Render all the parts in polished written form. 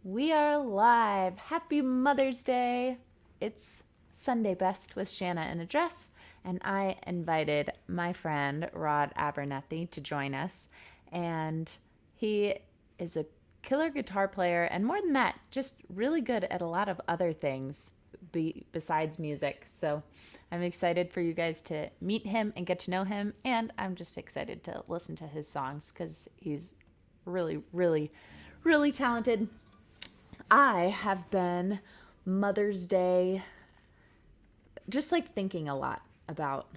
We are live. Happy Mother's Day. It's Sunday Best with Shanna in a dress, and I invited my friend Rod Abernethy to join us. And he is a killer guitar player, and more than that, just really good at a lot of other things besides music. So I'm excited for you guys to meet him and get to know him, and I'm just excited to listen to his songs because he's really, really, really talented. I have been Mother's Day just like thinking a lot about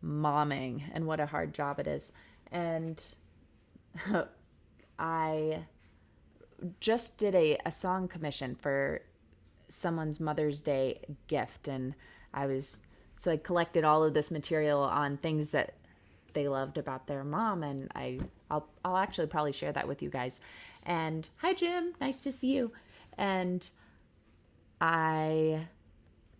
momming and what a hard job it is. And I just did a song commission for someone's Mother's Day gift. And I collected all of this material on things that they loved about their mom. And I'll actually probably share that with you guys. And hi, Jim. Nice to see you. And I,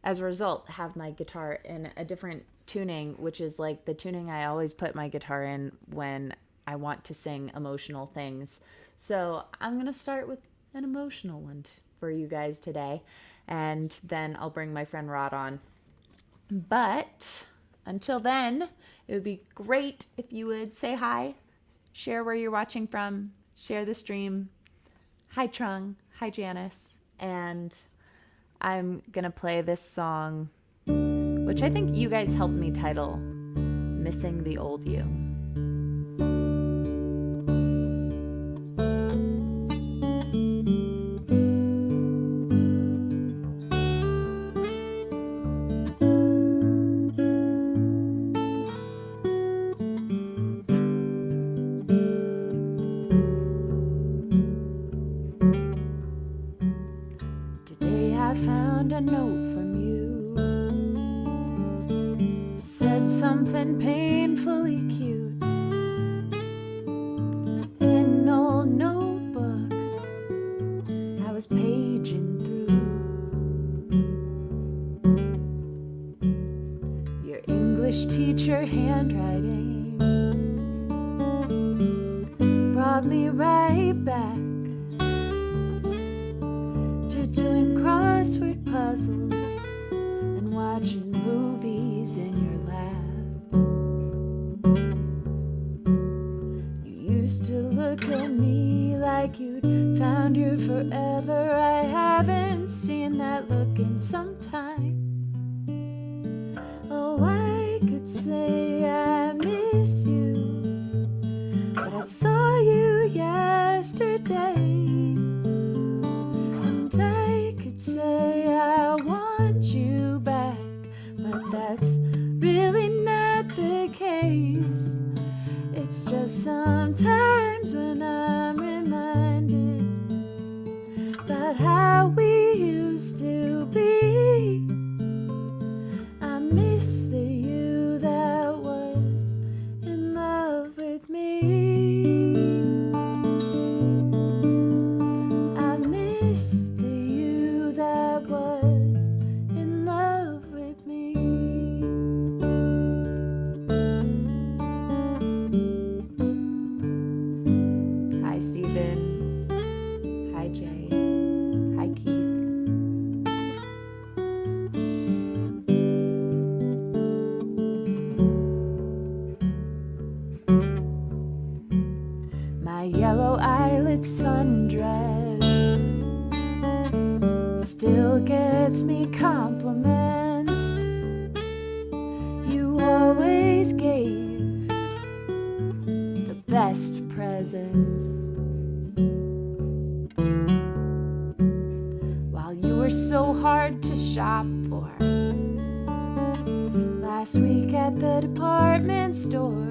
as a result, have my guitar in a different tuning, which is like the tuning I always put my guitar in when I want to sing emotional things. So I'm going to start with an emotional one for you guys today. And then I'll bring my friend Rod on. But until then, it would be great if you would say hi, share where you're watching from, share the stream. Hi, Trung. Hi, Janice. And I'm going to play this song, which I think you guys helped me title Missing the Old You. I found a note from you, said something painfully cute in an old notebook I was paging through. Your English teacher handwriting brought me right back doing crossword puzzles and watching movies in your lap. You used to look at me like you'd found your forever. I haven't seen that look in some time. Oh, I could say I miss you, but I saw you yesterday. Say I want you back, but that's really not the case. It's just sometimes when I'm reminded about how we used to be, I miss the you that was in love with me. I miss that was in love with me. Hi, Stephen. Hi, Jay. Hi, Keith. My yellow eyelid sundress still gets me compliments. You always gave the best presents. While you were so hard to shop for, last week at the department store,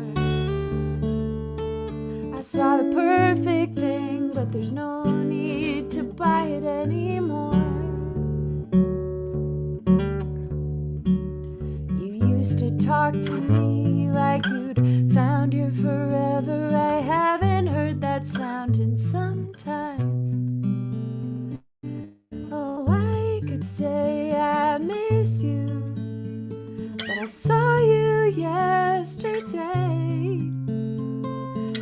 I saw the perfect thing, but there's no need to buy it anymore. Used to talk to me like you'd found your forever. I haven't heard that sound in some time. Oh, I could say I miss you, but I saw you yesterday.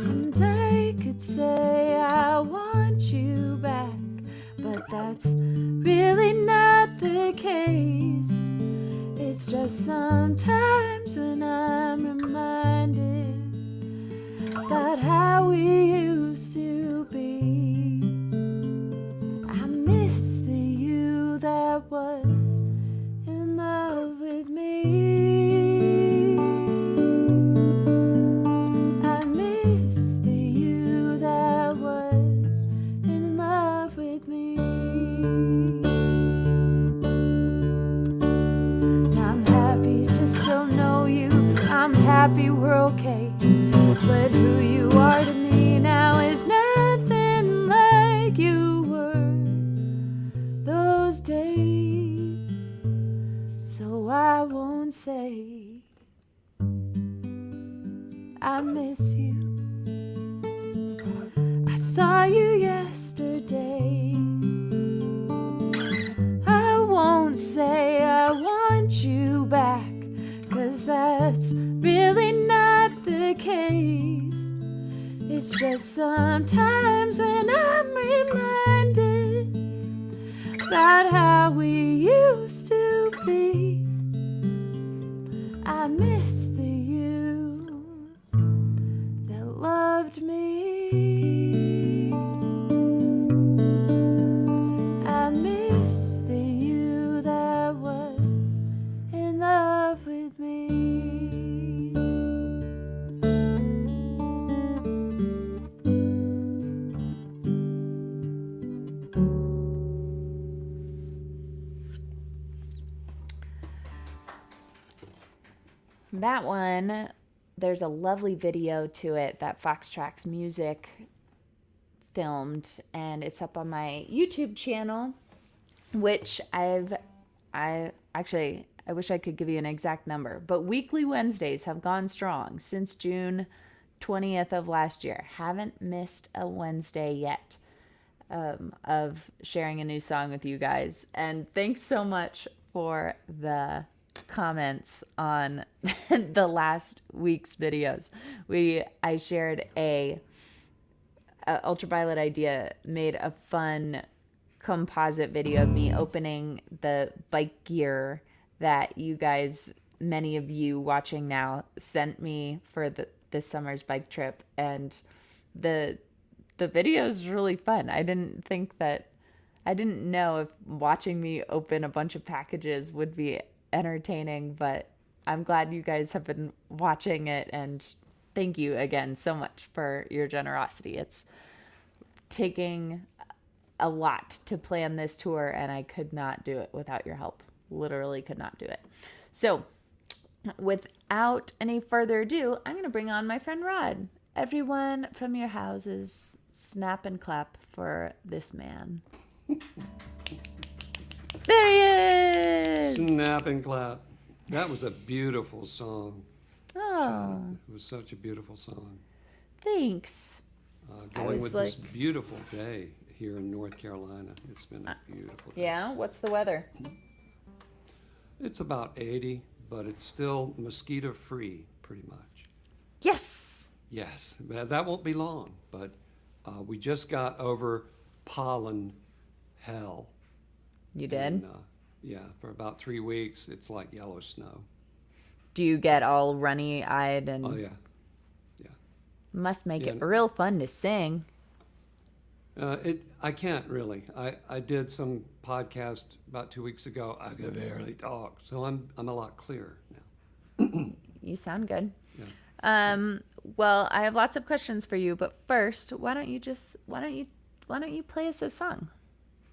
And I could say I want you back, that's really not the case. It's just sometimes when I'm reminded about how we used to be. I miss the you that was in love with me. I miss the you that was in love with me. I'm happy to still know you. I'm happy we're okay. But who you are to me now is nothing like you were those days. So I won't say I miss you. I saw you yesterday. I won't say I want you back, 'cause that's really not the case. It's just sometimes when I'm reminded about how we used to be. I miss the you that loved me. I miss the you that was in love with me. That one, there's a lovely video to it that Foxtracks Music filmed, and it's up on my YouTube channel, which I wish I could give you an exact number, but weekly Wednesdays have gone strong since June 20th of last year. Haven't missed a Wednesday yet of sharing a new song with you guys. And thanks so much for the comments on the last week's videos. I shared a Ultraviolet Idea made a fun composite video of me opening the bike gear that you guys, many of you watching now, sent me for this summer's bike trip, and the video is really fun. I didn't know if watching me open a bunch of packages would be entertaining, but I'm glad you guys have been watching it, and thank you again so much for your generosity. It's taking a lot to plan this tour, and I could not do it without your help. Literally could not do it. So without any further ado, I'm going to bring on my friend Rod. Everyone from your houses, snap and clap for this man. There he is! Snap and clap. That was a beautiful song. Oh. It was such a beautiful song. Thanks. Going with this beautiful day here in North Carolina. It's been a beautiful day. Yeah? What's the weather? It's about 80, but it's still mosquito-free, pretty much. Yes! Yes. That won't be long, but we just got over pollen hell. You did? And, yeah, for about 3 weeks, it's like yellow snow. Do you get all runny-eyed and... Oh, yeah. Must make it real fun to sing. I can't really. I did some podcast about 2 weeks ago. I could barely talk, so I'm a lot clearer now. You sound good. Yeah. Well, I have lots of questions for you, but first, why don't you play us a song?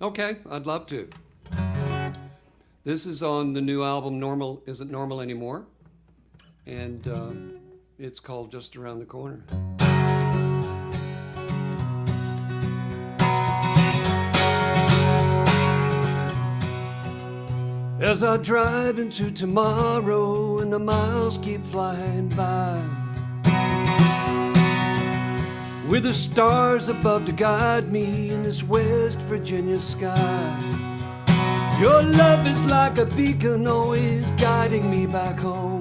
Okay, I'd love to. This is on the new album Normal Isn't Normal Anymore, and it's called Just Around the Corner. As I drive into tomorrow and the miles keep flying by, with the stars above to guide me in this West Virginia sky, your love is like a beacon always guiding me back home.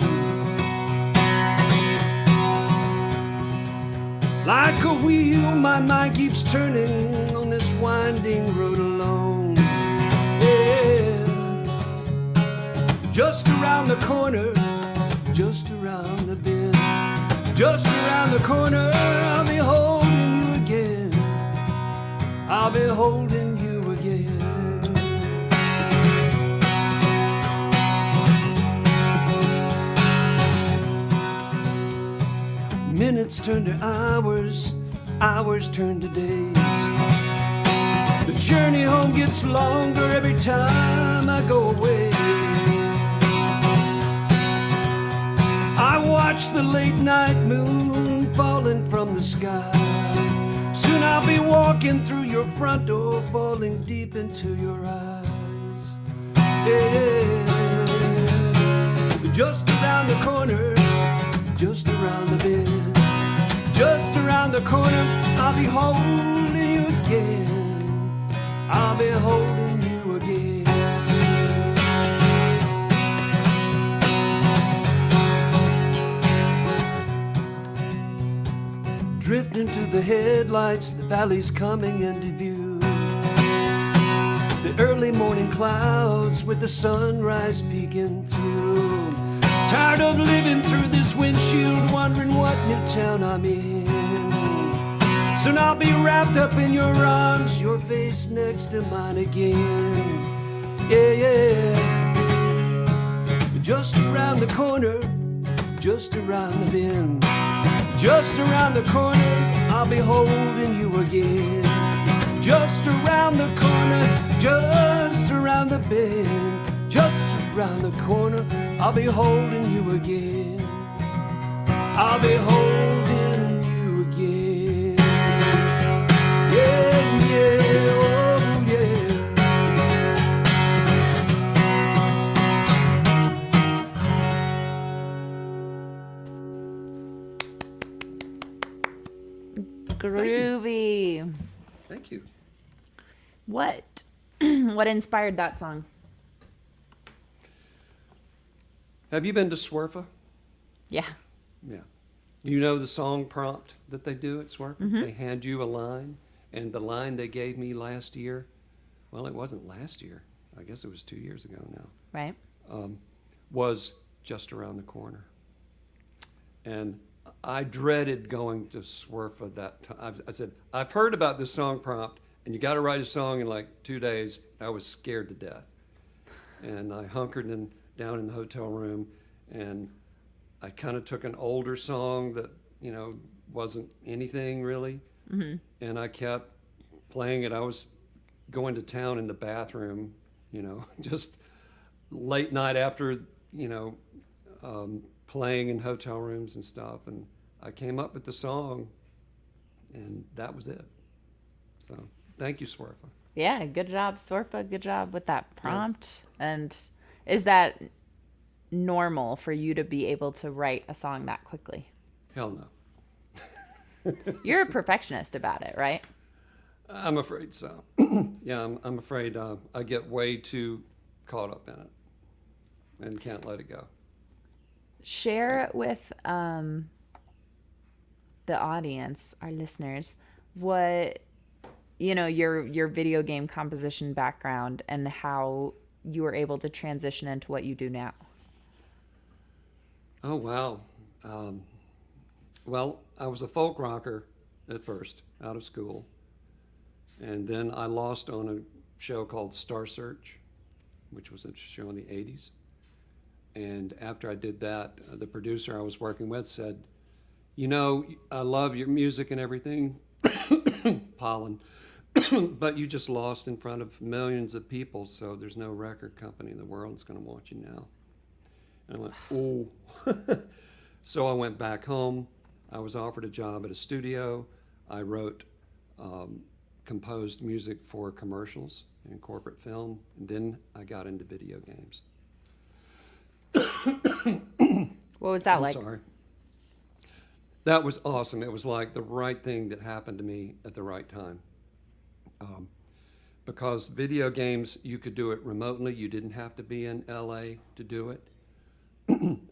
Like a wheel, my mind keeps turning on this winding road alone. just around the corner, just around the bend, just around the corner, I'll be holding you again. I'll be holding you again. Minutes turn to hours, hours turn to days. The journey home gets longer every time I go away. I watch the late night moon falling from the sky. Soon I'll be walking through your front door, falling deep into your eyes. Yeah. Just around the corner, just around the bend, just around the corner, I'll be holding you again. I'll be holding you again. Drifting through the headlights, the valley's coming into view. The early morning clouds with the sunrise peeking through. Tired of living through this windshield, wondering what new town I'm in. Soon I'll be wrapped up in your arms, your face next to mine again. Yeah, yeah. Just around the corner, just around the bend, just around the corner, I'll be holding you again. Just around the corner, just around the bend, just around the corner, I'll be holding you again. I'll be holding you again. Yeah, yeah, oh yeah. Groovy. Thank you. What what inspired that song? Have you been to Swerfa? Yeah. Yeah. You know the song prompt that they do at Swerfa? They hand you a line, and the line they gave me last year, well, it wasn't last year. I guess it was 2 years ago now. Right. Was just around the corner. And I dreaded going to Swerfa that time. I said, I've heard about this song prompt, and you got to write a song in like 2 days. I was scared to death. And I hunkered down in the hotel room, and I kind of took an older song that, wasn't anything really, and I kept playing it. I was going to town in the bathroom, just late night after, playing in hotel rooms and stuff, and I came up with the song, and that was it. So thank you, Swerfa. Yeah, good job, Sorpa. Good job with that prompt. Yeah. And is that normal for you to be able to write a song that quickly? Hell no. You're a perfectionist about it, right? I'm afraid so. Yeah, I'm afraid I get way too caught up in it and can't let it go. Share with the audience, our listeners, what your video game composition background and how you were able to transition into what you do now. Oh, wow. Well, I was a folk rocker at first, out of school. And then I lost on a show called Star Search, which was a show in the 80s. And after I did that, the producer I was working with said, I love your music and everything, pollen, but you just lost in front of millions of people, so there's no record company in the world that's going to want you now. And I went, ooh. So I went back home. I was offered a job at a studio. I wrote, composed music for commercials and corporate film, and then I got into video games. What was that like? Sorry. That was awesome. It was like the right thing that happened to me at the right time. Because video games, you could do it remotely. You didn't have to be in LA to do it.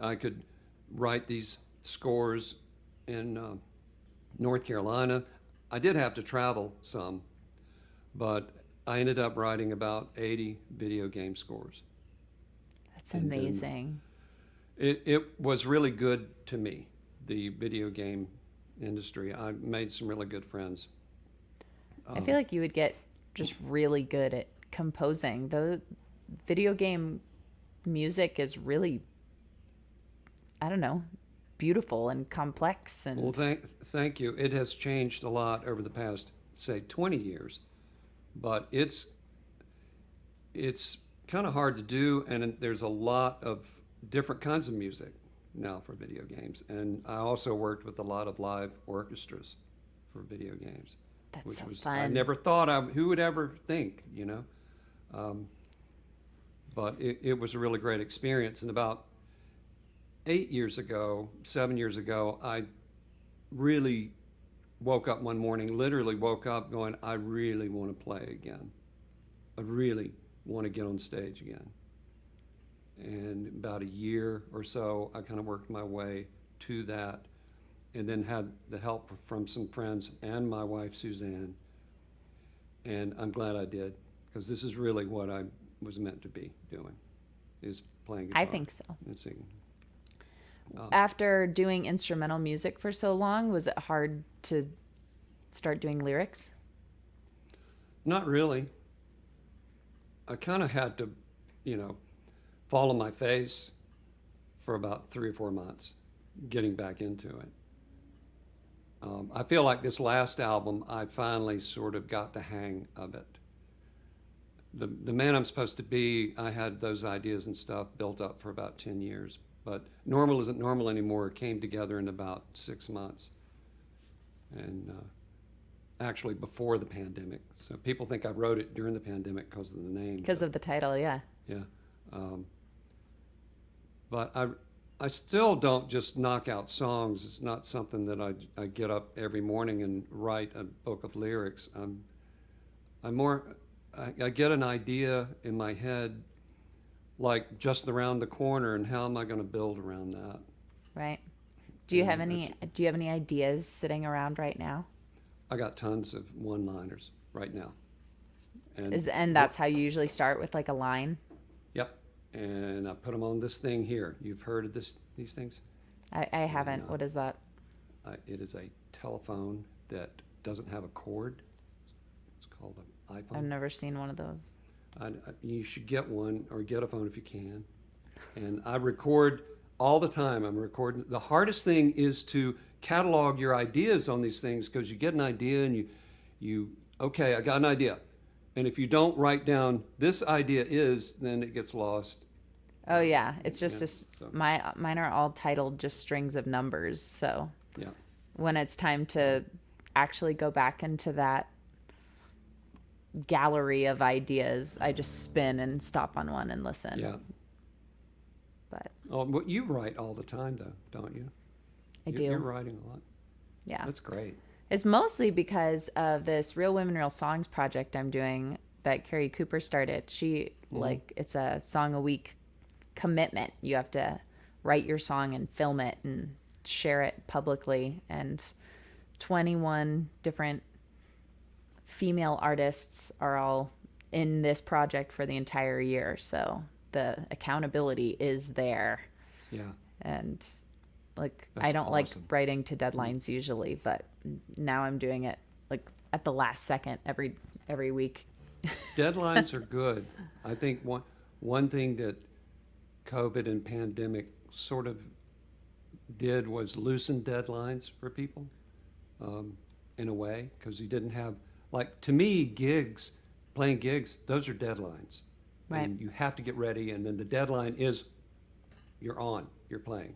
I could write these scores in North Carolina. I did have to travel some, but I ended up writing about 80 video game scores. That's And then amazing. it was really good to me, the video game industry. I made some really good friends. I feel Um, like you would get just really good at composing. The video game music is really, I don't know, beautiful and complex well, and thank you. It has changed a lot over the past, say, 20 years, but it's kind of hard to do, and there's a lot of different kinds of music now for video games. And I also worked with a lot of live orchestras for video games, that's which so was I fun. never thought who would ever think, um, but it was a really great experience. And about 8 years ago, 7 years ago, I really woke up one morning, literally woke up going, I really want to play again. I really want to get on stage again. And about a year or so, I kind of worked my way to that, and then had the help from some friends and my wife, Suzanne. And I'm glad I did, because this is really what I was meant to be doing, is playing I guitar think so. and singing. After doing instrumental music for so long, was it hard to start doing lyrics? Not really. I kind of had to, you know, fall on my face for about 3 or 4 months, getting back into it. I feel like this last album, I finally sort of got the hang of it. The man I'm supposed to be, I had those ideas and stuff built up for about 10 years. But Normal Isn't Normal Anymore came together in about 6 months. And actually before the pandemic. So people think I wrote it during the pandemic because of the name. Because of the title, yeah. Yeah. Um, but I still don't just knock out songs. It's not something that I get up every morning and write a book of lyrics. I'm more, I get an idea in my head, like just around the corner, and how am I going to build around that? Right. Do you have And any do you have any ideas sitting around right now? I got tons of one-liners right now. And that's how you usually start, with like a line? Yep. And I put them on this thing here. You've heard of these things? I haven't. And, What is that? it is a telephone that doesn't have a cord. It's called an I've iPhone. never seen one of those. You should get one, or get a phone if you can. And I record all the time. I'm recording. The hardest thing is to catalog your ideas on these things, because you get an idea and okay, I got an idea. And if you don't write down this idea is, then it gets lost. Oh yeah, it's just Yeah, so, mine are all titled just strings of numbers. So yeah. when it's time to actually go back into that gallery of ideas, I just spin and stop on one and listen. Yeah. But Oh, but you write all the time, though, don't you? I do. You're writing a lot. Yeah. That's great. It's mostly because of this Real Women, Real Songs project I'm doing that Carrie Cooper started. She, like, it's a song a week commitment. You have to write your song and film it and share it publicly. And 21 different female artists are all in this project for the entire year. So the accountability is there. Yeah. And like, I That's don't like awesome. writing to deadlines usually, but now I'm doing it like at the last second every week. Deadlines are good. I think one thing that COVID and pandemic sort of did was loosen deadlines for people, in a way, because you didn't have, like, to me, playing gigs, those are deadlines. Right. And you have to get ready, and then the deadline is you're playing.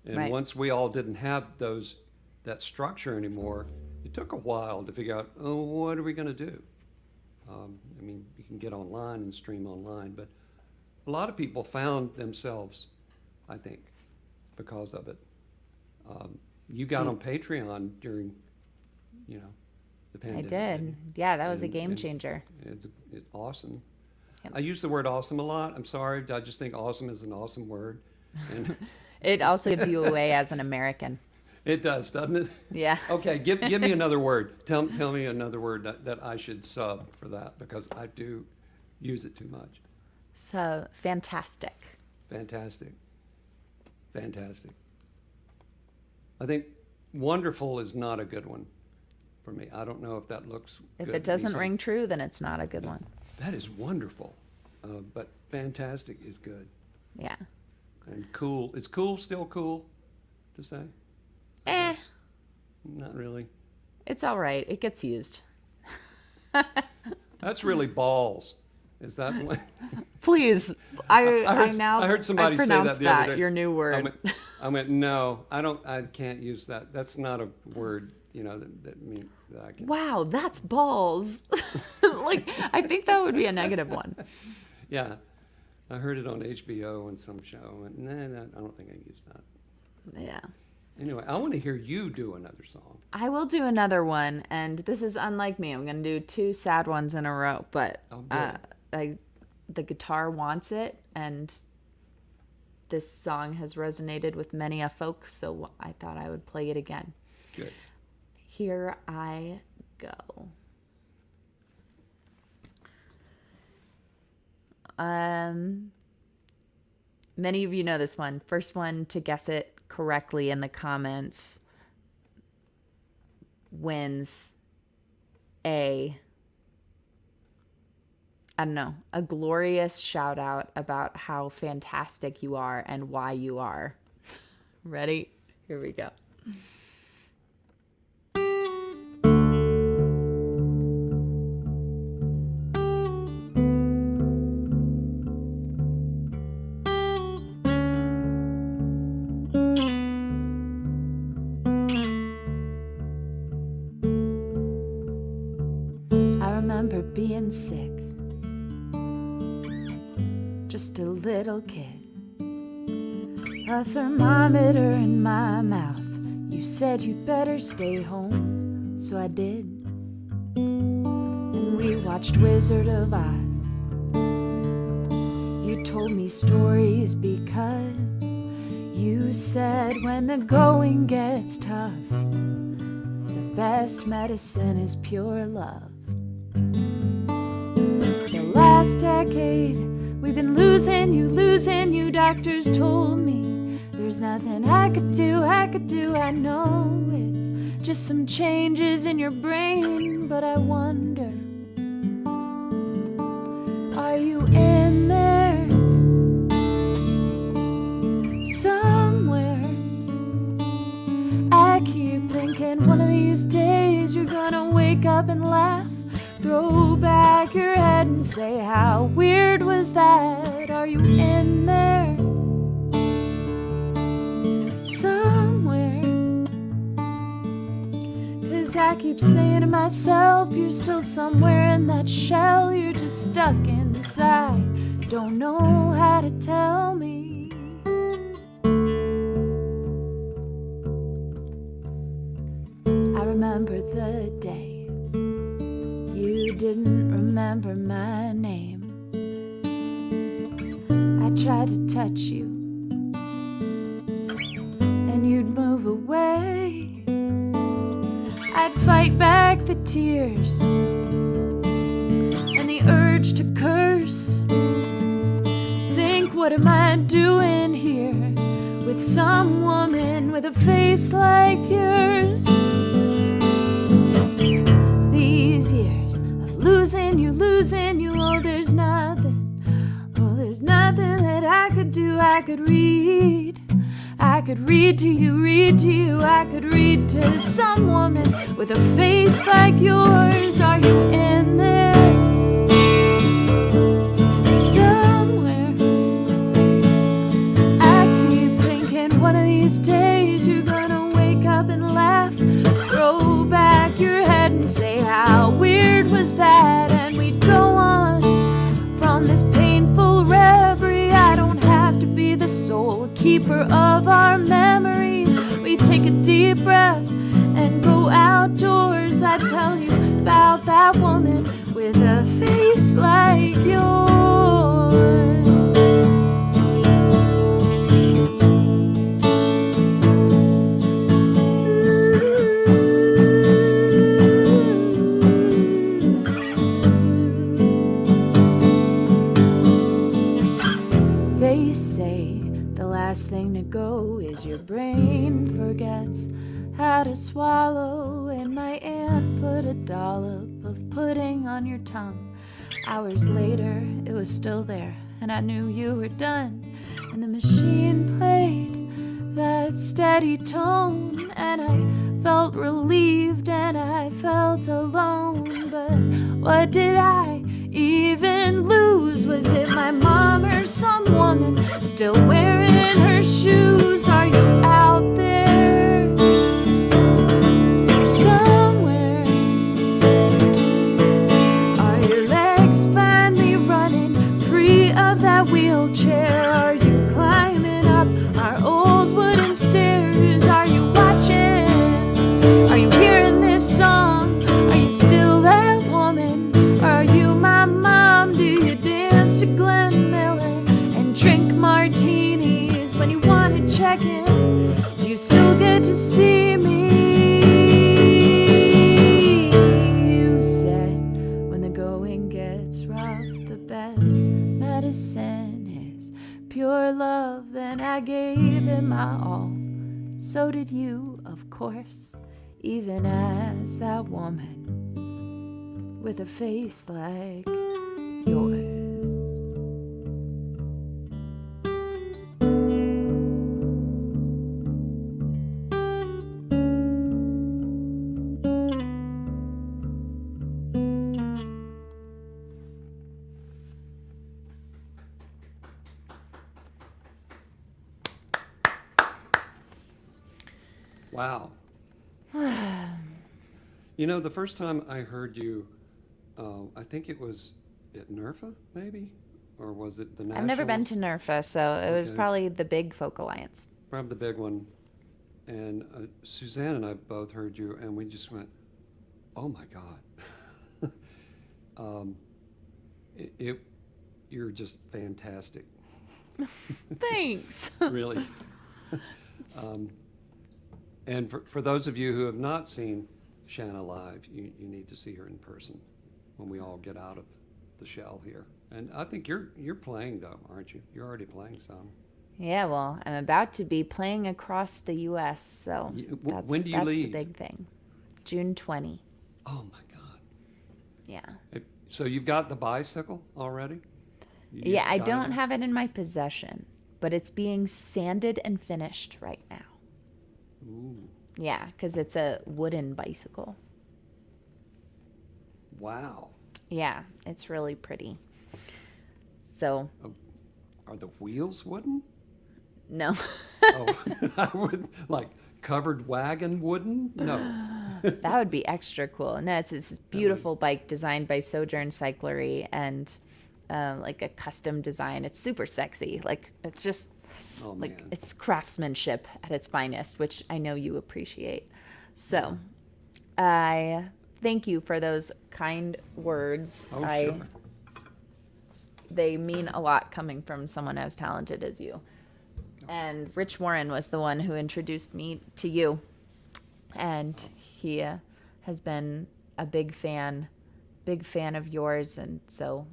And Right. once we all didn't have that structure anymore, it took a while to figure out, oh, what are we going to do? I mean, you can get online and stream online, but a lot of people found themselves, I think, because of it. You got on Patreon during, the I pandemic. did. Yeah, that was a And- game and changer. It's awesome. Yep. I use the word awesome a lot. I'm sorry. I just think awesome is an awesome word. And It also gives you away as an American. it does, doesn't it? Yeah. Okay, give me another word. Tell me another word that I should sub for that, because I do use it too much. So fantastic. fantastic. Fantastic. I think wonderful is not a good one for me. I don't know if that looks If good it doesn't music. ring true, then it's not a good one. That is wonderful. But fantastic is good. Yeah. And cool. Is cool still cool to say? Eh, Not really. it's all right. It gets used. That's really balls. Is that what? Please, I heard somebody say that pronounced the other day. your new word. I went, no, I can't use that. That's not a word, that means that I can. Wow, that's balls. Like, I think that would be a negative one. Yeah. I heard it on HBO in some show, and I don't think I use that. Yeah. Anyway, I want to hear you do another song. I will do another one, and this is unlike me. I'm going to do 2 sad ones in a row, but the guitar wants it, and this song has resonated with many a folk, so I thought I would play it again. Good. Here I go. Many of you know this one. First one to guess it correctly in the comments wins a glorious shout out about how fantastic you are and why you are. Ready? Here we go. Being sick, just a little kid, a thermometer in my mouth. You said you'd better stay home, so I did. And we watched Wizard of Oz. You told me stories because you said when the going gets tough, the best medicine is pure love. Last decade, we've been losing you. Doctors told me there's nothing I could do. I know it's just some changes in your brain, but I wonder, are you in there somewhere? I keep thinking one of these days you're gonna wake up and laugh. Throw back your head and say, how weird was that? Are you in there somewhere? 'Cause I keep saying to myself, you're still somewhere in that shell. You're just stuck inside, don't know how to tell me. I remember the day you didn't remember my name. I tried to touch you, and you'd move away. I'd fight back the tears and the urge to curse. Think, what am I doing here with some woman with a face like yours? These years losing you, oh there's nothing that I could do. I could read to you, I could read to some woman with a face like yours. Are you in there somewhere? I keep thinking one of these days you're gonna wake up and laugh, throw back your head and say, how weird was that? And we'd go on from this painful reverie. I don't have to be the sole keeper of our memories. We take a deep breath and go outdoors. I tell you about that woman with a face like yours. They say nuts had a swallow, and my aunt put a dollop of pudding on your tongue. Hours later, it was still there, and I knew you were done. And the machine played that steady tone, and I felt relieved and I felt alone. But what did I even lose? Was it my mom or some woman still wearing her shoes? Are you out there somewhere? Are your legs finally running free of that wheelchair? Are you climbing up our old wooden stairs? Are you watching? Are you hearing this song? Are you still that woman? Are you my mom? Do you dance to Glenn Miller and drink martinis when you want to check in? Do you still get to see me? You said when the going gets rough, the best medicine is pure love, and I gave it my all. So did you, of course, even as that woman with a face like yours. Wow. You know, the first time I heard you, I think it was at NERFA, maybe? Or was it the National? I've never been to NERFA, so it was Okay. probably the big folk alliance. Probably the big one. And Suzanne and I both heard you, and we just went, oh my God. You're just fantastic. Thanks. Really. And for those of you who have not seen Shanna live, you need to see her in person when we all get out of the shell here. And I think you're playing though, aren't you? You're already playing some. Yeah, well, I'm about to be playing across the U.S., so When do you that's leave? the big thing. June 20. Oh my God. Yeah. So you've got the bicycle already? Yeah, I got don't it? have it in my possession, but it's being sanded and finished right now. Ooh, Yeah, because it's a wooden bicycle. wow. Yeah, it's really pretty. So, Are the wheels wooden? no. Oh, I would like covered wagon wooden? No. That would be extra cool. No, it's this beautiful bike designed by Sojourn Cyclery, and like a custom design. It's super sexy. Like, it's just Oh like man. it's craftsmanship at its finest, which I know you appreciate. So I thank you for those kind words. Oh sure. They mean a lot coming from someone as talented as you. And Rich Warren was the one who introduced me to you, and he has been a big fan of yours. And so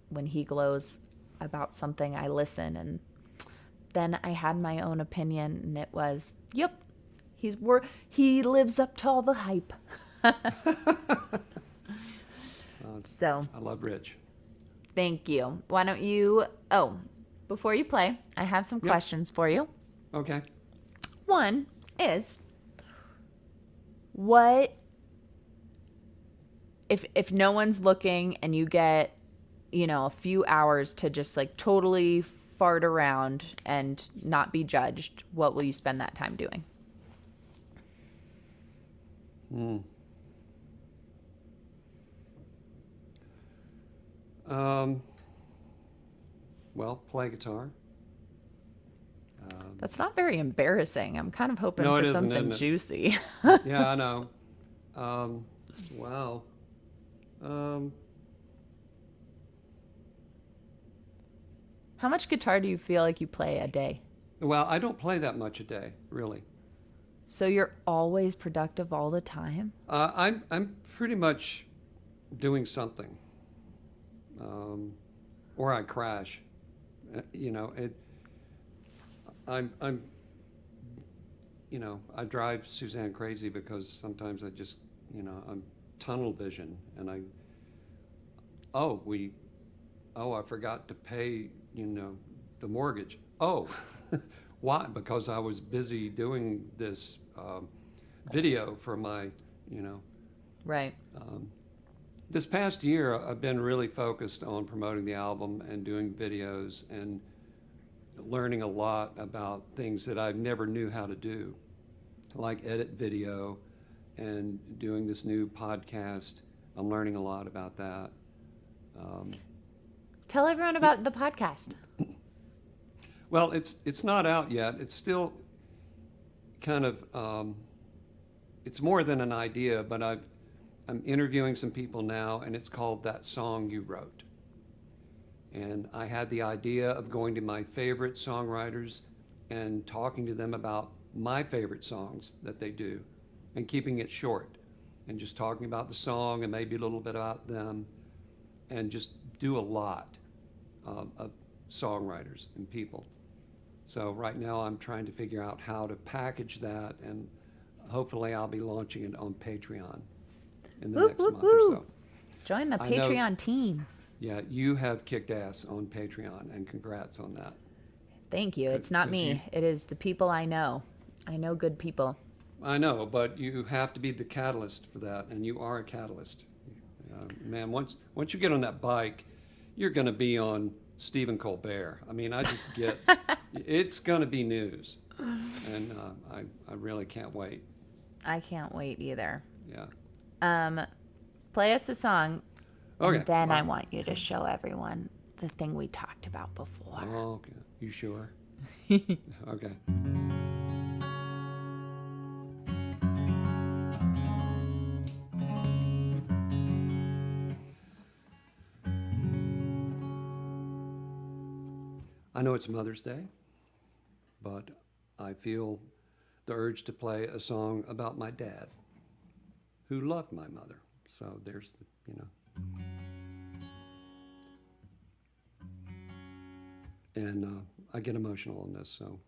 when he glows about something, I listen, and then I had my own opinion, and it was, yep, he lives up to all the hype. So I love Rich. thank you. Why don't you, before you play, I have some questions for you. Okay. One is, what if no one's looking and you get, a few hours to just like totally fart around and not be judged, what will you spend that time doing? Well, play guitar. That's not very embarrassing. I'm kind of hoping No, it for isn't, something isn't it? juicy. Yeah, I know. Wow. How much guitar do you feel like you play a day? Well, I don't play that much a day, really. So you're always productive all the time? I'm pretty much doing something, or I crash. I'm I drive Suzanne crazy because sometimes I just, I'm tunnel vision, and oh, I forgot to pay, the mortgage. Oh, why? Because I was busy doing this video for my, you know, Right. um, this past year I've been really focused on promoting the album and doing videos and learning a lot about things that I never knew how to do, like edit video and doing this new podcast. I'm learning a lot about that. Um, Tell everyone about the podcast. well, it's not out yet. It's still kind of it's more than an idea, but I'm interviewing some people now, and it's called That Song You Wrote. And I had the idea of going to my favorite songwriters and talking to them about my favorite songs that they do, and keeping it short, and just talking about the song and maybe a little bit about them, and just do a lot of songwriters and people. So right now I'm trying to figure out how to package that, and hopefully I'll be launching it on Patreon in the Woo, next woo, month woo. or so. Join the I know- Patreon team. Yeah, you have kicked ass on Patreon, and congrats on that. Thank you. It's not 'Cause me. It is the people I know. I know good people. I know, but you have to be the catalyst for that, and you are a catalyst. Man, once you get on that bike, you're going to be on Stephen Colbert. I mean, I just get, it's going to be news, and I really can't wait. I can't wait either. Yeah. Play us a song, Okay. and then All I right. want you to show everyone the thing we talked about before. Oh, okay. You sure? Okay. I know it's Mother's Day, but I feel the urge to play a song about my dad, who loved my mother. So there's and I get emotional on this, so.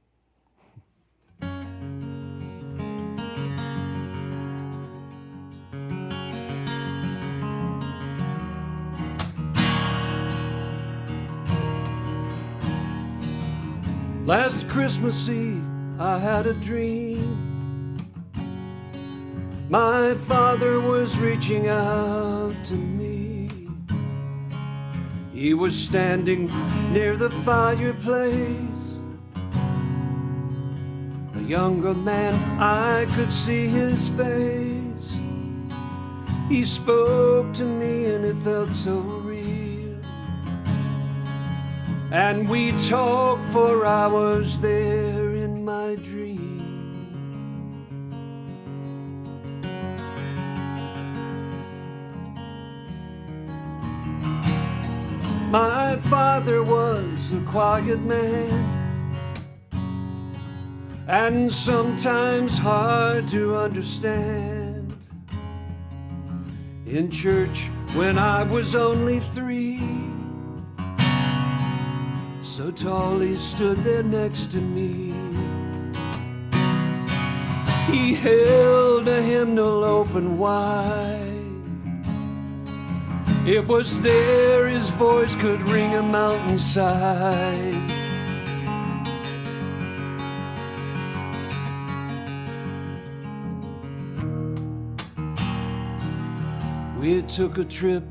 Last Christmas Eve, I had a dream. My father was reaching out to me. He was standing near the fireplace. A younger man, I could see his face. He spoke to me and it felt so real. And we talked for hours there in my dream. My father was a quiet man, and sometimes hard to understand. In church when I was only 3, so tall he stood there next to me. He held a hymnal open wide. It was there his voice could ring a mountainside. We took a trip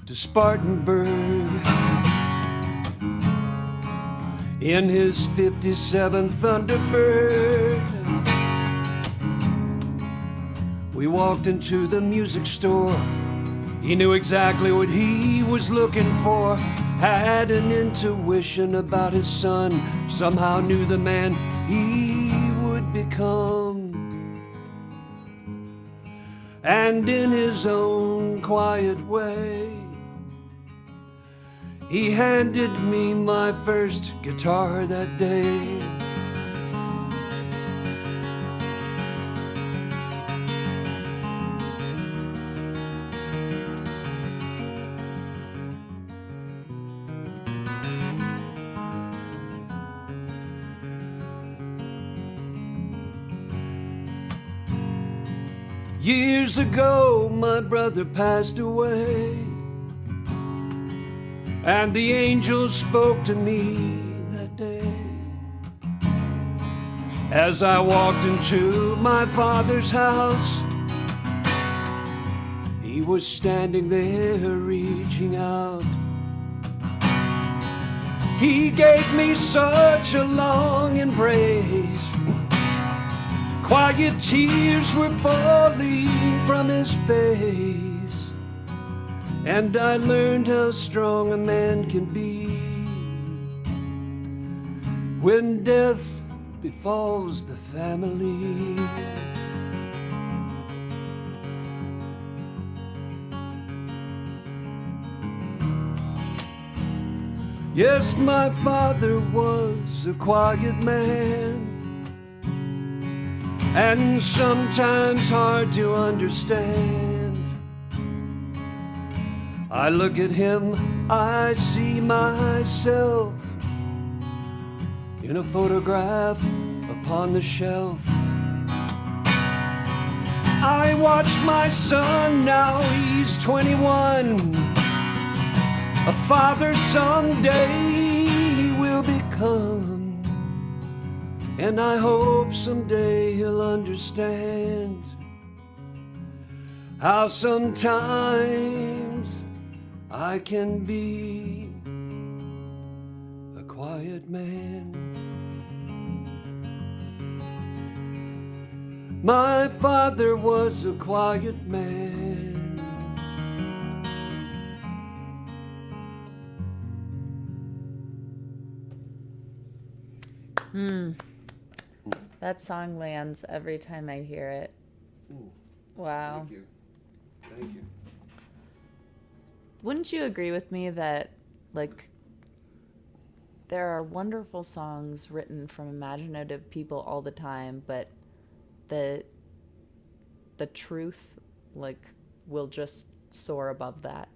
to Spartanburg in his 57 Thunderbird. We walked into the music store. He knew exactly what he was looking for. Had an intuition about his son. Somehow knew the man he would become. And in his own quiet way, he handed me my first guitar that day. Years ago, my brother passed away, and the angel spoke to me that day. As I walked into my father's house, he was standing there reaching out. He gave me such a long embrace. Quiet tears were falling from his face, and I learned how strong a man can be when death befalls the family. Yes, my father was a quiet man, and sometimes hard to understand. I look at him, I see myself in a photograph upon the shelf. I watch my son, now he's 21. A father someday he will become, and I hope someday he'll understand how sometimes I can be a quiet man. My father was a quiet man. That song lands every time I hear it. Wow. Thank you. Thank you. Wouldn't you agree with me that, like, there are wonderful songs written from imaginative people all the time, but the truth, like, will just soar above that?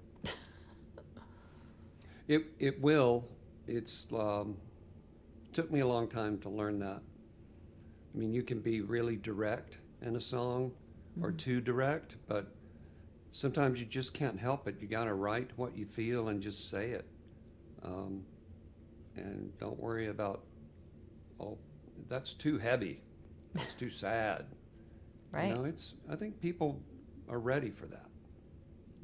It will. It's took me a long time to learn that. I mean, you can be really direct in a song, or too direct, but sometimes you just can't help it. You got to write what you feel and just say it, and don't worry about, oh, that's too heavy, that's too sad. Right. You know, I think people are ready for that.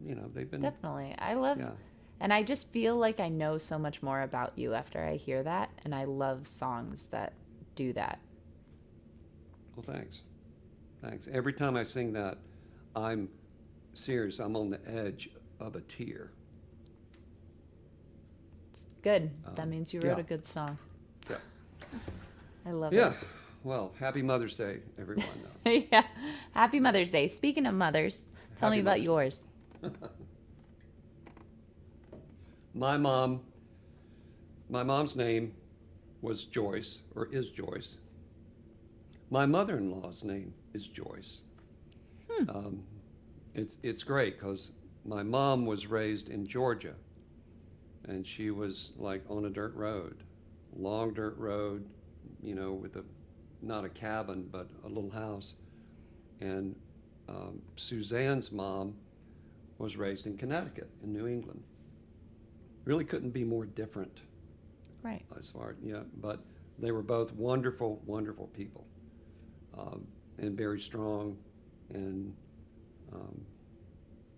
You know, they've been Definitely. I love, yeah. and I just feel like I know so much more about you after I hear that, and I love songs that do that. Well, thanks. Thanks. Every time I sing that, I'm serious. I'm on the edge of a tear. It's good. That means you wrote yeah. a good song. Yeah. I love Yeah. Well, happy Mother's Day, everyone. it. Yeah. Happy Mother's Day. Speaking of mothers, tell me Happy about Mother's yours. My mom's name was Joyce, or is Joyce. My mother-in-law's name is Joyce. It's great because my mom was raised in Georgia, and she was like on a dirt road, long dirt road, you know, with not a cabin but a little house. And Suzanne's mom was raised in Connecticut, in New England. Really couldn't be more different. Right. As far, yeah, but they were both wonderful, wonderful people, and very strong, and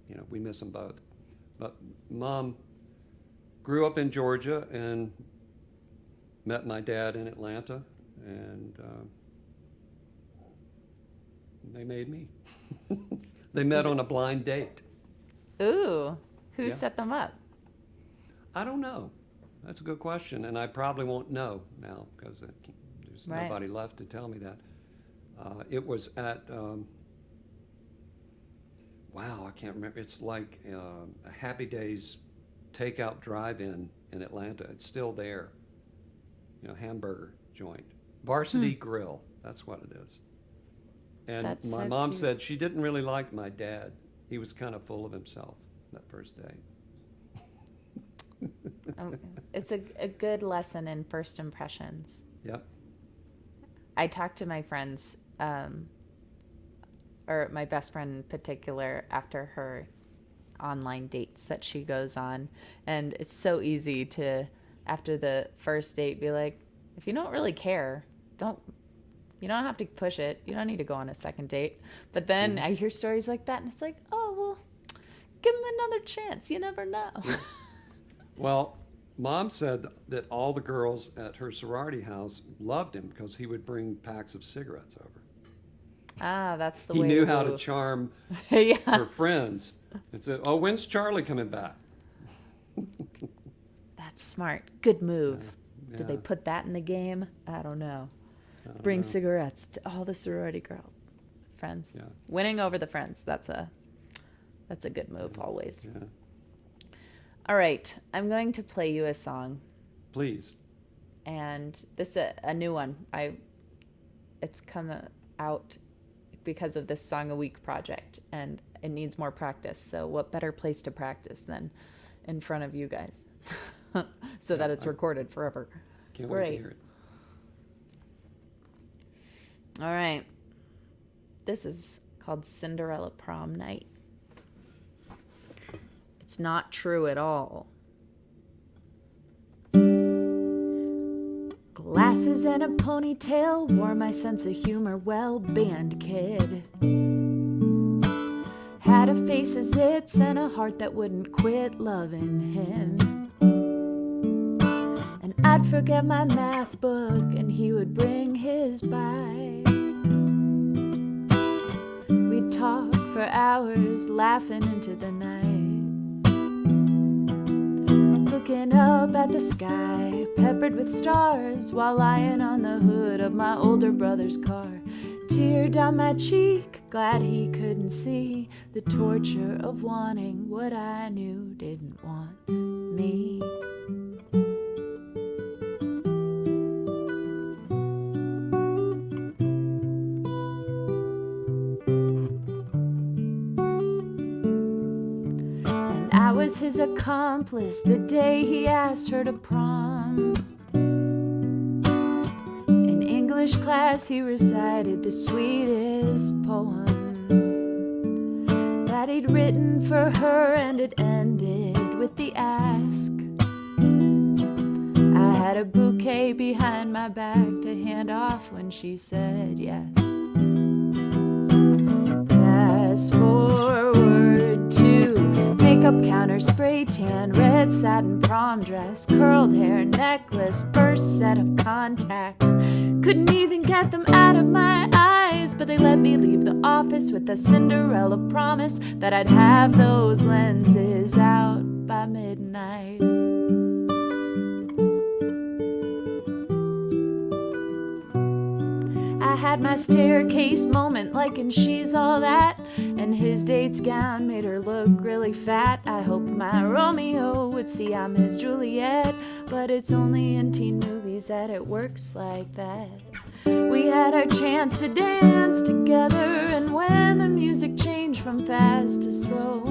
you know, we miss them both. But Mom grew up in Georgia and met my dad in Atlanta, and they made me. They met on a blind date. Ooh. Who Yeah. set them up? I don't know. That's a good question, and I probably won't know now because there's Right. nobody left to tell me that. It was at, wow, I can't remember. It's like a Happy Days takeout drive-in in Atlanta. It's still there. You know, hamburger joint. Varsity Grill, that's what it is. And That's my so mom cute. said she didn't really like my dad. He was kind of full of himself that first day. It's a good lesson in first impressions. Yep. I talk to my friends or my best friend in particular, after her online dates that she goes on. And it's so easy to, after the first date, be like, if you don't really care, you don't have to push it. You don't need to go on a second date. But then I hear stories like that, and it's like, oh, well, give him another chance. You never know. Well, Mom said that all the girls at her sorority house loved him because he would bring packs of cigarettes over. Ah, that's the He way knew to how to move. charm Yeah. her friends and said, "Oh, when's Charlie coming back?" That's smart. Good move. Yeah. Did they put that in the game? I don't know. I don't Bring know. cigarettes to all the sorority girls. Friends. Yeah. Winning over the friends. That's a good move always. Yeah. All right. I'm going to play you a song. Please. And this is a new one. It's come out because of this Song a Week project, and it needs more practice. So what better place to practice than in front of you guys? So that it's recorded forever. Can't wait to Great. hear it. All right. This is called Cinderella Prom Night. It's not true at all. Glasses and a ponytail, wore my sense of humor well, band kid. Had a face as its and a heart that wouldn't quit loving him. And I'd forget my math book and he would bring his by. We'd talk for hours, laughing into the night, looking up at the sky, peppered with stars, while lying on the hood of my older brother's car. Tear down my cheek, glad he couldn't see the torture of wanting what I knew didn't want me. And I was his accomplice the day he asked her to prom. In English class he recited the sweetest poem that he'd written for her, and it ended with the ask. I had a bouquet behind my back to hand off when she said yes. Fast forward to makeup counter, spray tan, red satin prom dress, curled hair, necklace, first set of contacts. Couldn't even get them out of my eyes, but they let me leave the office with a Cinderella promise that I'd have those lenses out by midnight. I had my staircase moment like in She's All That, and his date's gown made her look really fat. I hoped my Romeo would see I'm his Juliet, but it's only in teen movies that it works like that. We had our chance to dance together, and when the music changed from fast to slow,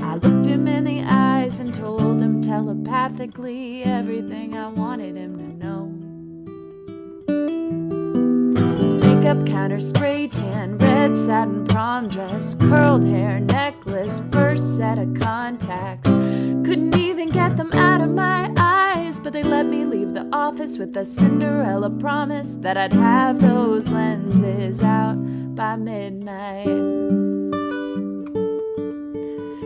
I looked him in the eyes and told him telepathically everything I wanted him to know. Makeup counter, spray tan, red satin prom dress, curled hair, necklace, first set of contacts. Couldn't even get them out of my eyes, but they let me leave the office with a Cinderella promise that I'd have those lenses out by midnight.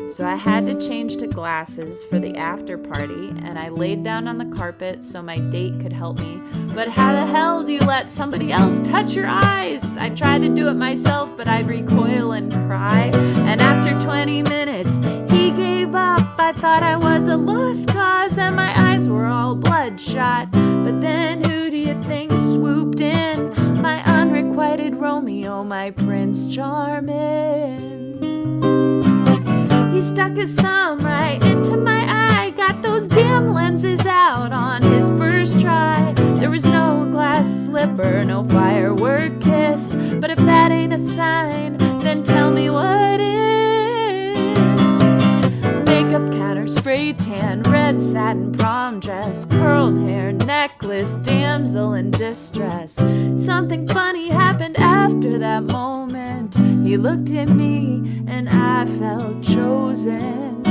So I had to change to glasses for the after party, and I laid down on the carpet so my date could help me. But how the hell do you let somebody else touch your eyes? I tried to do it myself, but I'd recoil and cry. And after 20 minutes, he gave up. I thought I was a lost cause, and my eyes were all bloodshot. But then who do you think swooped in? My unrequited Romeo, my Prince Charming. He stuck his thumb right into my eye, got those damn lenses out on his first try. There was no glass slipper, no firework kiss, but if that ain't a sign, then tell me what is. Makeup counter, spray tan, red satin prom dress, curled hair, necklace, damsel in distress. Something funny happened after that moment. He looked at me and I felt chosen.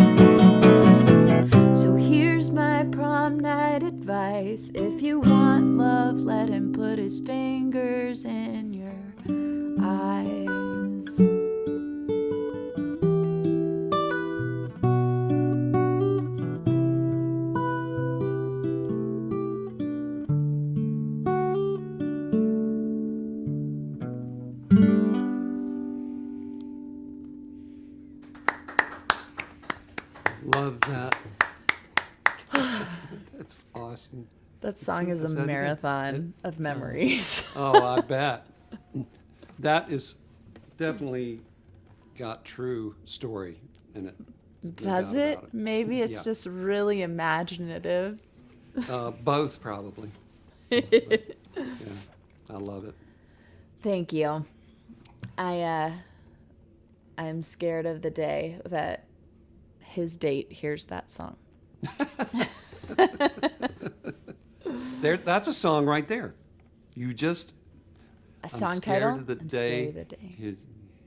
So here's my prom night advice. If you want love, let him put his fingers in your eyes. Love that. That's awesome. That song is a marathon of memories. Oh, I bet. That is definitely got true story in it. No Does doubt it? about Maybe it's Yeah. just really imaginative. Both probably. Yeah, I love it. Thank you. I'm scared of the day that his date hears that song. That's a song right there. You just A song I'm title? scared of the I'm day, scared of the day.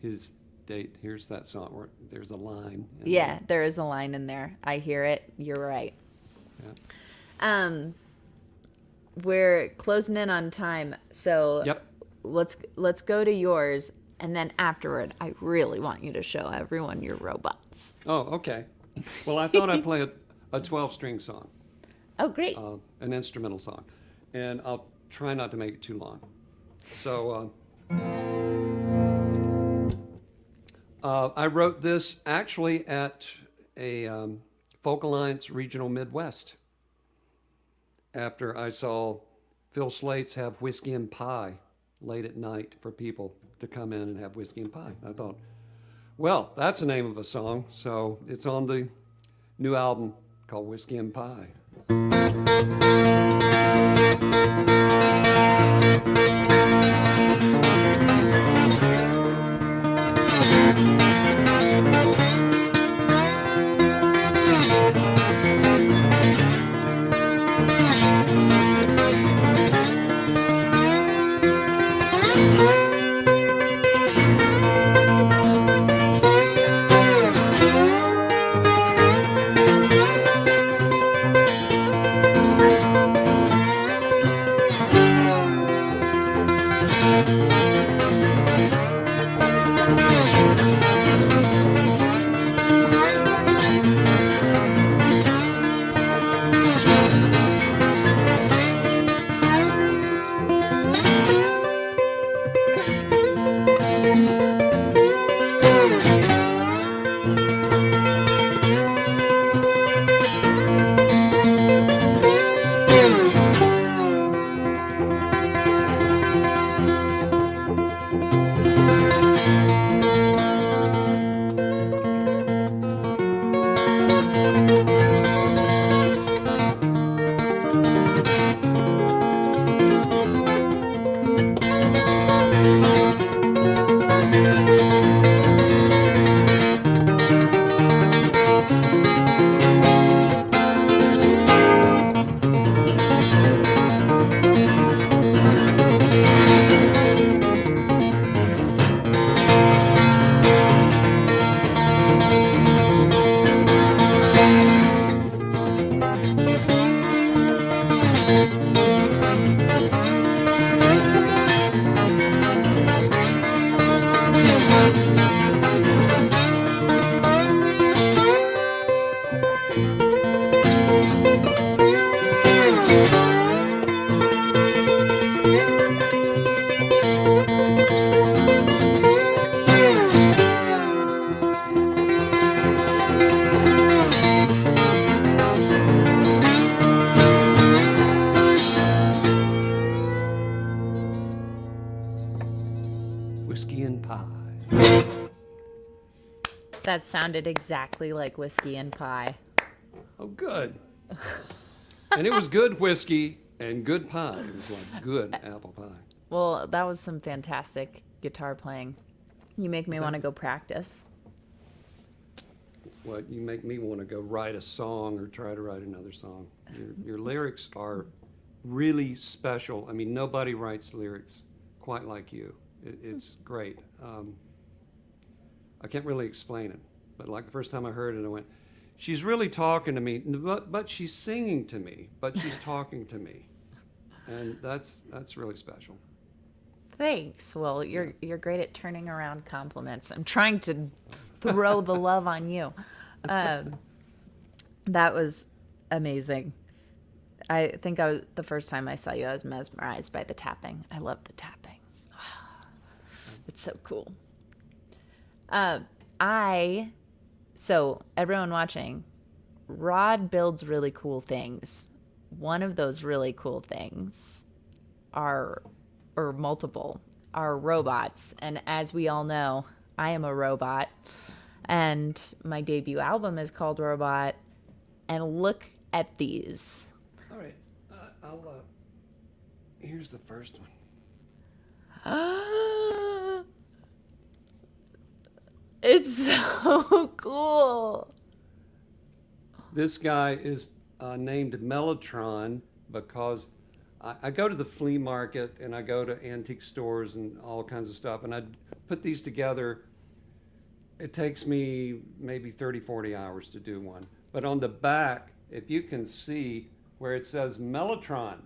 his date. Here's that song where there's a line. Yeah, there is a line in there. I hear it. You're right. Yeah. We're closing in on time, so Yep. let's go to yours, and then afterward, I really want you to show everyone your robots. Oh, okay. Well, I thought I'd play a 12-string song, Oh, great. an instrumental song, and I'll try not to make it too long. So I wrote this actually at a Folk Alliance Regional Midwest after I saw Phil Slates have whiskey and pie late at night for people to come in and have whiskey and pie. I thought, well, that's the name of a song, so it's on the new album called Whiskey and Pie. Whiskey and Pie. That sounded exactly like whiskey and pie. Oh, good. And it was good whiskey and good pie. It was like good apple pie. Well, that was some fantastic guitar playing. You make me want to go practice. what you make me want to go write a song or try to write another song. Your lyrics are really special. I mean, nobody writes lyrics quite like you. It's great. I can't really explain it, but like the first time I heard it, I went, she's really talking to me, but she's singing to me, but she's talking to me. And that's really special. Thanks. Well, you're great at turning around compliments. I'm trying to throw the love on you. Um, that was amazing. I think the first time I saw you, I was mesmerized by the tapping. I love the tapping. It's so cool. I So everyone watching, Rod builds really cool things. One of those really cool things are, or multiple, are robots. And as we all know, I am a robot. And my debut album is called Robot. And look at these. All right, here's the first one. It's so cool. This guy is named Mellotron because I go to the flea market and I go to antique stores and all kinds of stuff, and I put these together. It takes me maybe 30, 40 hours to do one. But on the back, if you can see where it says Mellotron,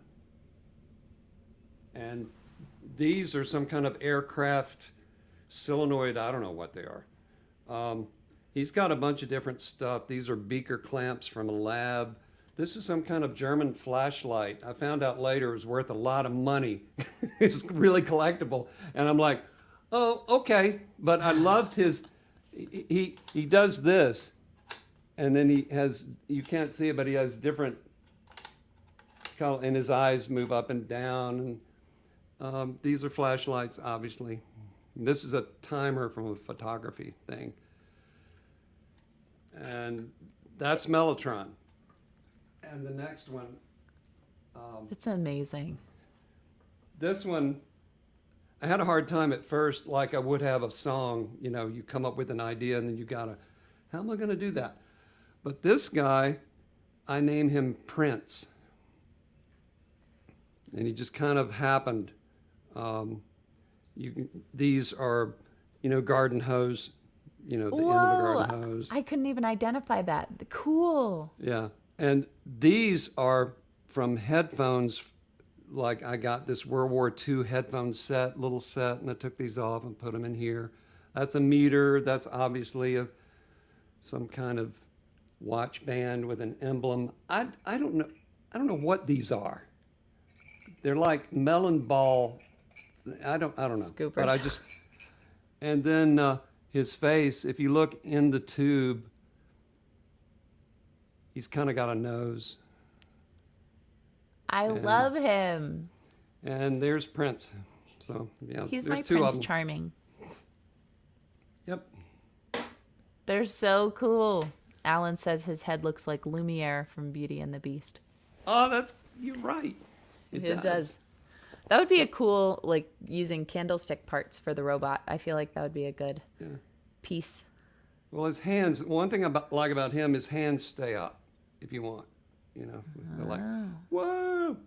and these are some kind of aircraft solenoid, I don't know what they are. He's got a bunch of different stuff. These are beaker clamps from a lab. This is some kind of German flashlight. I found out later it was worth a lot of money. It's really collectible. And I'm like, oh, okay. But I loved his, he does this. And then he has, you can't see it, but he has different color, and his eyes move up and down. And these are flashlights, obviously. This is a timer from a photography thing. And that's Mellotron. And the next one. It's amazing. This one, I had a hard time at first, like I would have a song. You know, you come up with an idea and then you gotta, how am I gonna do that? But this guy, I name him Prince. And he just kind of happened. These are, garden hose, the end of a garden hose. I couldn't even identify that. Cool. Yeah. And these are from headphones. Like I got this World War II headphone little set, and I took these off and put them in here. That's a meter. That's obviously some kind of watch band with an emblem. I don't know. I don't know what these are. They're like melon ball. I don't know. Scoopers. But and then his face, if you look in the tube, he's kind of got a nose. I love him. And there's Prince. So, yeah. He's there's my two Prince of them. Charming. Yep. They're so cool. Alan says his head looks like Lumiere from Beauty and the Beast. Oh, you're right. It does. That would be a cool, like, using candlestick parts for the robot. I feel like that would be a good piece. Well, his hands, one thing like about him, his hands stay up if you want. They're like, whoa.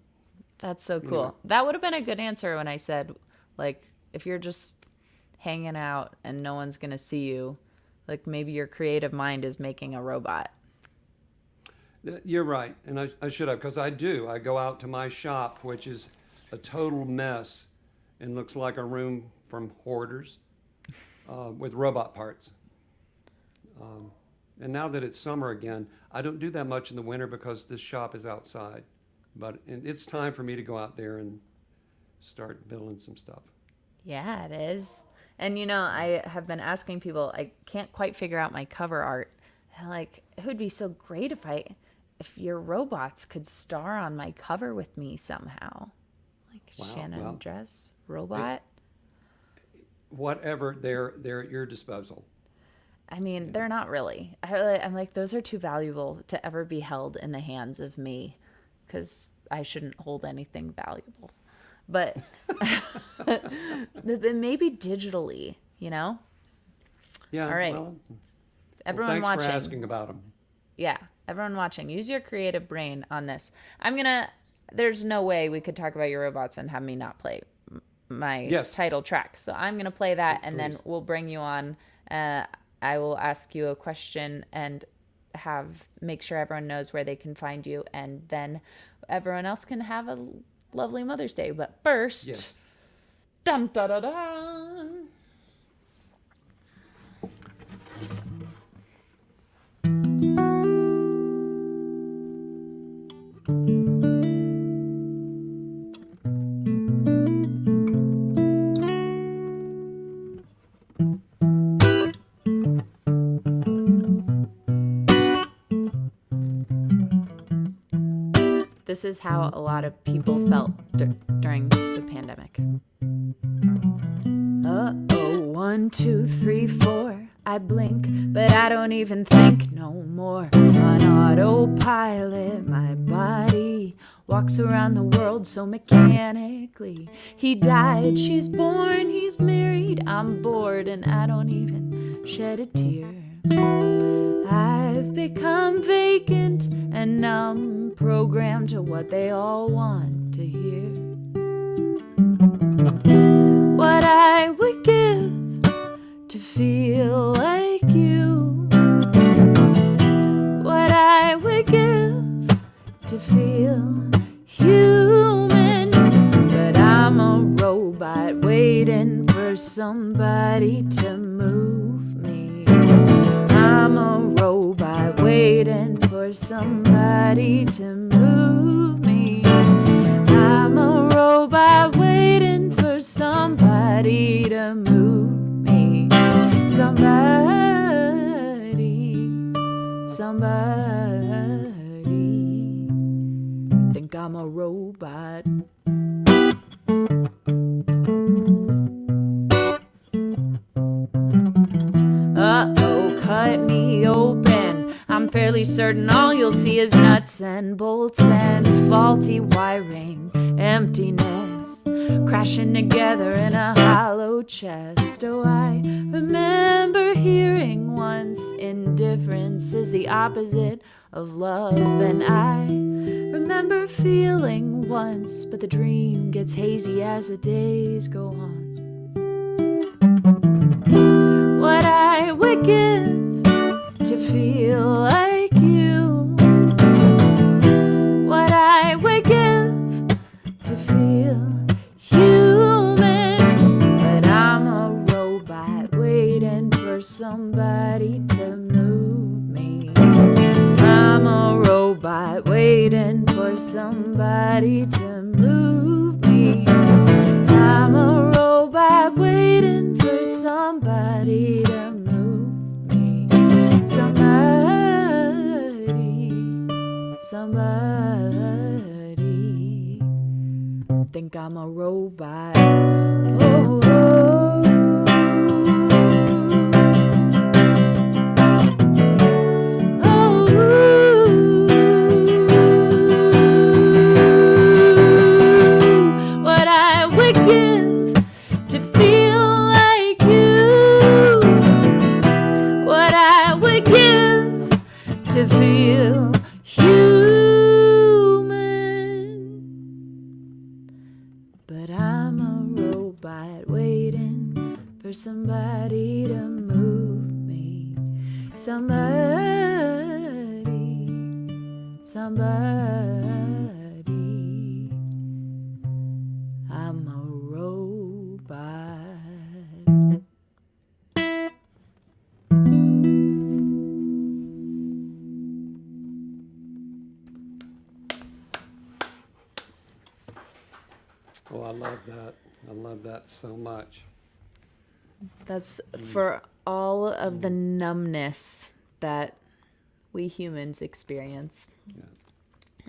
That's so cool. That would have been a good answer when I said, like, if you're just hanging out and no one's going to see you, like, maybe your creative mind is making a robot. You're right. And I should have, because I do. I go out to my shop, which is a total mess and looks like a room from Hoarders with robot parts. And now that it's summer again, I don't do that much in the winter because this shop is outside. But it's time for me to go out there and start building some stuff. Yeah, it is. And, I have been asking people, I can't quite figure out my cover art. Like, it would be so great if your robots could star on my cover with me somehow. Like Shanna dress, robot. Whatever, they're at your disposal. I mean, they're not really. I'm like, those are too valuable to ever be held in the hands of me because I shouldn't hold anything valuable. But maybe digitally, Yeah. All right. Well, everyone thanks watching. for asking about them. Yeah, everyone watching, use your creative brain on this. There's no way we could talk about your robots and have me not play my Yes. title track. So I'm going to play that, and then Please. we'll bring you on. I will ask you a question and make sure everyone knows where they can find you, and then everyone else can have a lovely Mother's Day. But first, Yes. dum da da da. This is how a lot of people felt during the pandemic. 1, 2, 3, 4. I blink, but I don't even think no more. On autopilot, my body walks around the world so mechanically. He died, she's born, he's married. I'm bored and I don't even shed a tear. I've become vacant and numb, programmed to what they all want to hear. What I would give to feel like you. What I would give to feel human. But I'm a robot waiting for somebody to move me. I'm a robot waiting for somebody to move me. I'm a robot waiting for somebody to move me. Somebody. Think I'm a robot. Cut me open. I'm fairly certain all you'll see is nuts and bolts and faulty wiring, emptiness crashing together in a hollow chest. Oh, I remember hearing once indifference is the opposite of love, and I remember feeling once, but the dream gets hazy as the days go on. What I would give to feel like you. What I would give to feel human. But I'm a robot waiting for somebody to move me. I'm a robot waiting for somebody to move me. I'm a robot waiting for somebody to move me. Somebody. Think I'm a robot. Oh, oh. What I would give to feel like you. What I would give to feel human. But I'm a robot waiting for somebody to move me. Somebody. I'm a robot. Oh, I love that. I love that so much. That's for all of the numbness that we humans experience Yeah.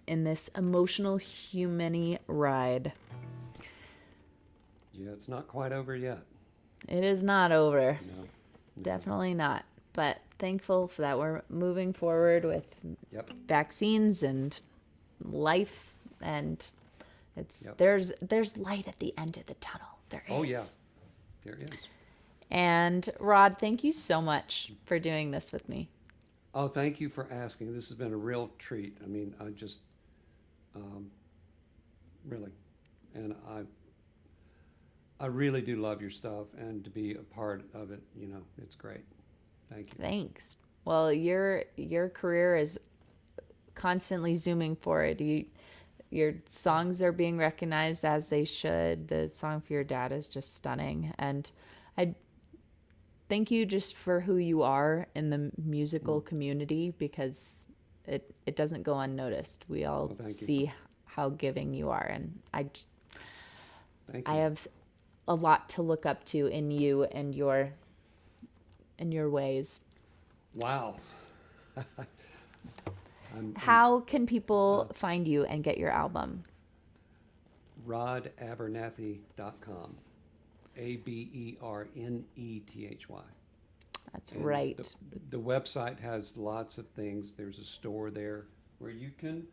in this emotional human-y ride. Yeah, it's not quite over yet. It is not over. No. Definitely not. But thankful for that we're moving forward with Yep. vaccines and life, and it's Yep. there's light at the end of the tunnel. There is. Oh, yeah. There is. And Rod, thank you so much for doing this with me. Oh, thank you for asking. This has been a real treat. I mean, I just um, really, and I really do love your stuff, and to be a part of it, it's great. Thank you. Thanks. Well, your career is constantly zooming forward. Your songs are being recognized as they should. The song for your dad is just stunning, and I thank you just for who you are in the musical Mm. community because it doesn't go unnoticed. We all Well, thank you. see how giving you are, and Thank I you. have a lot to look up to in you and your ways. Wow. I'm How can uh, people find you and get your album? rodabernethy.com. Abernethy. That's And right. the website has lots of things. There's a store there where you can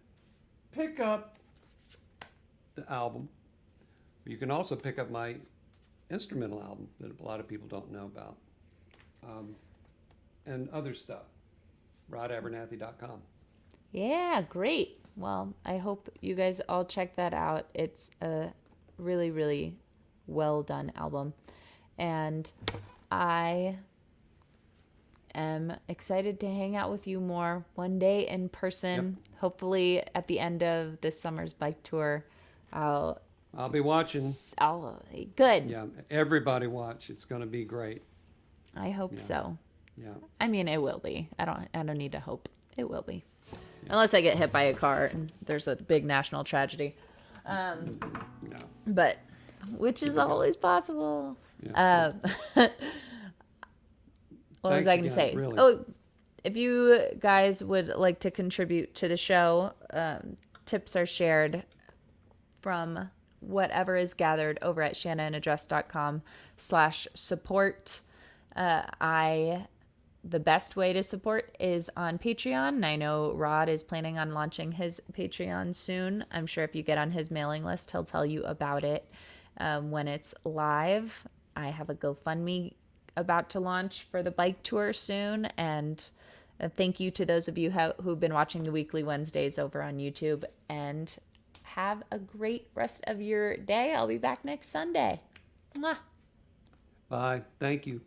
pick up the album. You can also pick up my instrumental album that a lot of people don't know about, um, and other stuff. rodabernethy.com. Yeah, great. Well, I hope you guys all check that out. It's a really, really well done album. And I am excited to hang out with you more one day in Yep. person. Hopefully, at the end of this summer's bike tour, I'll, I'll be watching. I'll, good. Yeah, everybody watch. It's going to be great. I hope Yeah, so. yeah, I mean, it will be. I don't need to hope. It will be. yeah. Unless I get hit by a car and there's a big national tragedy. Um, Yeah, but which is here we go. always possible. Yeah. What was Thanks I going to again, say? really. Oh, if you guys would like to contribute to the show, tips are shared from whatever is gathered over at shannaandaddress.com/support. The best way to support is on Patreon. And I know Rod is planning on launching his Patreon soon. I'm sure if you get on his mailing list, he'll tell you about it when it's live. I have a GoFundMe about to launch for the bike tour soon. And thank you to those of you who've been watching the weekly Wednesdays over on YouTube. And have a great rest of your day. I'll be back next Sunday. Mwah. Bye. Thank you.